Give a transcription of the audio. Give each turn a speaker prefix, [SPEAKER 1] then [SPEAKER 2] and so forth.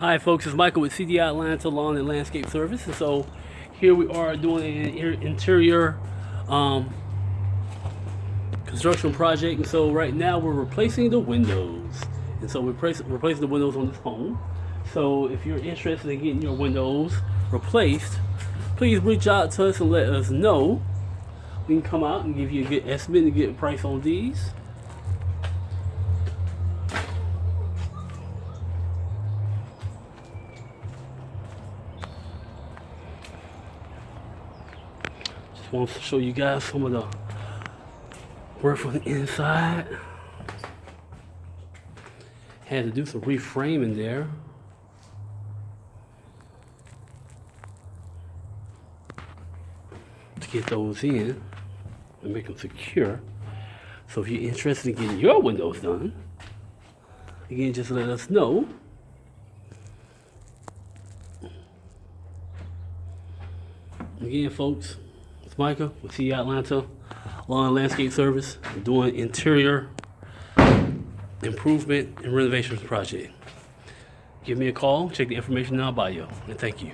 [SPEAKER 1] Hi folks, it's Michael with CDI Atlanta Lawn and Landscape Service. And so here we are doing an interior construction project. And so right now we're replacing the windows. And so we're replacing the windows on this home. So if you're interested in getting your windows replaced, please reach out to us and let us know. We can come out and give you a good estimate and get a price on these. Just want to show you guys some of the work from the inside. Had to do some reframing there. To get those in and make them secure. So if you're interested in getting your windows done, again, just let us know. Again, folks, it's Micah with CDI Atlanta Lawn and Landscape Service, doing interior improvement and renovations project. Give me a call, check the information in our bio, and thank you.